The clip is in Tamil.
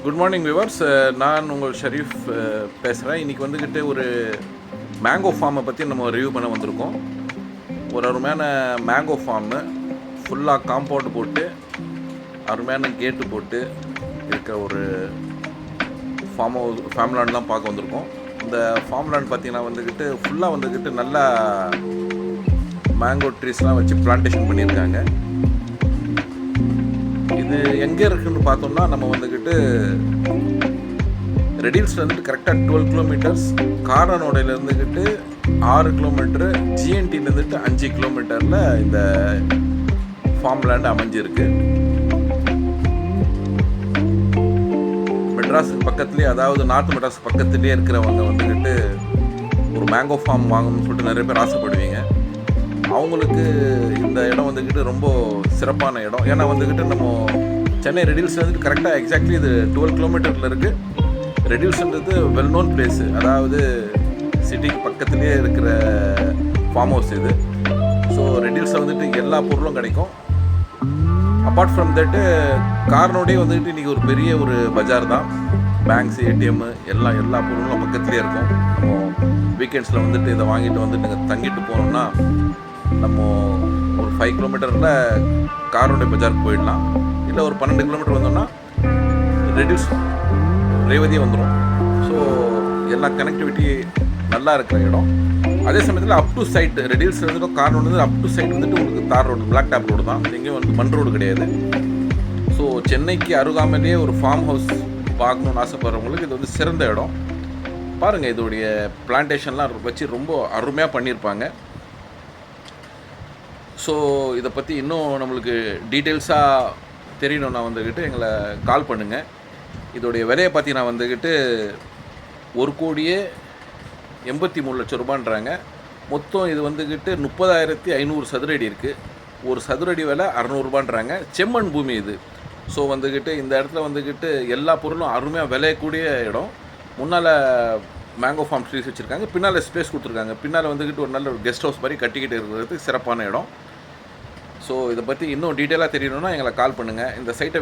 Good morning viewers. நான் உங்கள் ஷரீஃப் பேசுகிறேன். இன்றைக்கி வந்துக்கிட்டு ஒரு மேங்கோ ஃபார்மை பற்றி நம்ம ரிவ்யூ பண்ண வந்திருக்கோம். ஒரு அருமையான மேங்கோ ஃபார்மு, ஃபுல்லாக காம்பவுண்ட் போட்டு அருமையான கேட்டு போட்டு இருக்க ஒரு ஃபார்ம்லேண்ட் தான் பார்க்க வந்திருக்கோம். இந்த ஃபார்ம்லேண்ட் பார்த்திங்கன்னா வந்துக்கிட்டு ஃபுல்லாக வந்துக்கிட்டு நல்லா மேங்கோ ட்ரீஸ்லாம் வச்சு பிளான்டேஷன் பண்ணியிருக்காங்க. இது எங்கே இருக்குதுன்னு பார்த்தோம்னா நம்ம வந்துக்கிட்டு ரெடில்ஸில் வந்துட்டு கரெக்டாக 12 கிலோமீட்டர்ஸ், காரனோடையில் இருந்துக்கிட்டு 6 கிலோமீட்டரு, ஜிஎன்டிலேருந்துட்டு 5 கிலோமீட்டரில் இந்த ஃபார்ம்லேண்ட் அமைஞ்சிருக்கு. மெட்ராஸுக்கு பக்கத்துலேயே, அதாவது நார்த் மெட்ராஸ் பக்கத்துலேயே இருக்கிறவங்க வந்துக்கிட்டு ஒரு மேங்கோ ஃபார்ம் வாங்கணும்னு சொல்லிட்டு நிறைய பேர் ஆசைப்படுவீங்க. அவங்களுக்கு இந்த இடம் வந்துக்கிட்டு ரொம்ப சிறப்பான இடம். ஏன்னா வந்துக்கிட்டு நம்ம சென்னை ரெடில்ஸ் வந்துட்டு கரெக்டாக எக்ஸாக்ட்லி இது 12 கிலோமீட்டரில் இருக்குது. ரெடில்ஸ்ன்றது வெல் நோன் பிளேஸு, அதாவது சிட்டிக்கு பக்கத்துலேயே இருக்கிற ஃபார்ம் ஹவுஸ் இது. ஸோ ரெடில்ஸில் வந்துட்டு எல்லா பொருளும் கிடைக்கும். அப்பார்ட் ஃப்ரம் தட்டு கார்னோடே வந்துக்கிட்டு இன்றைக்கி ஒரு பெரிய ஒரு பஜார் தான். பேங்க்ஸ், ஏடிஎம்மு எல்லா பொருளும் பக்கத்துலேயே இருக்கும். நம்ம வீக்கெண்ட்ஸில் வந்துட்டு இதை வாங்கிட்டு வந்துட்டு நீங்கள் தங்கிட்டு போனோம்னா நம்ம ஒரு 5 கிலோமீட்டரில் காரோடைய பஜாருக்கு போயிடலாம். இல்லை ஒரு 12 கிலோமீட்டர் வந்தோம்னா ரெடியூஸ் ரேவதியே வந்துடும். ஸோ எல்லா கனெக்டிவிட்டி நல்லா இருக்கிற இடம். அதே சமயத்தில் அப் டு சைட் ரெடியூஸ் வந்துட்டு கார் வந்து அப் டு சைட் வந்துட்டு உங்களுக்கு தார் ரோடு, பிளாக் டாப் ரோடு தான். எங்கேயும் வந்து மண் ரோடு கிடையாது. ஸோ சென்னைக்கு அருகாமலேயே ஒரு ஃபார்ம் ஹவுஸ் பார்க்கணுன்னு ஆசைப்படுறவங்களுக்கு இது வந்து சிறந்த இடம். பாருங்கள், இதோடைய பிளான்டேஷன்லாம் வச்சு ரொம்ப அருமையாக பண்ணியிருப்பாங்க. ஸோ இதை பற்றி இன்னும் நம்மளுக்கு டீட்டெயில்ஸாக தெரியணுன்னா வந்துக்கிட்டு எங்களை கால் பண்ணுங்கள். இதோடைய விலையை பற்றி நான் வந்துக்கிட்டு 1,83,00,000 ரூபான்றாங்க. மொத்தம் இது வந்துக்கிட்டு 30,500 சதுரடி இருக்குது. ஒரு சதுரடி விலை 600 ரூபான்றாங்க. செம்மண் பூமி இது. ஸோ வந்துக்கிட்டு இந்த இடத்துல வந்துக்கிட்டு எல்லா பொருளும் அருமையாக விளையக்கூடிய இடம். முன்னால் மேங்கோ ஃபார்ம் ட்ரீஸ் வச்சுருக்காங்க, பின்னால் ஸ்பேஸ் கொடுத்துருக்காங்க. பின்னால் வந்துக்கிட்டு ஒரு நல்ல ஒரு கெஸ்ட் ஹவுஸ் மாதிரி கட்டிக்கிட்டு இருக்கிறதுக்கு சிறப்பான இடம். ஸோ இதை பற்றி இன்னும் டீட்டெயிலாக தெரியணுன்னா எங்களை கால் பண்ணுங்கள். இந்த சைட்டை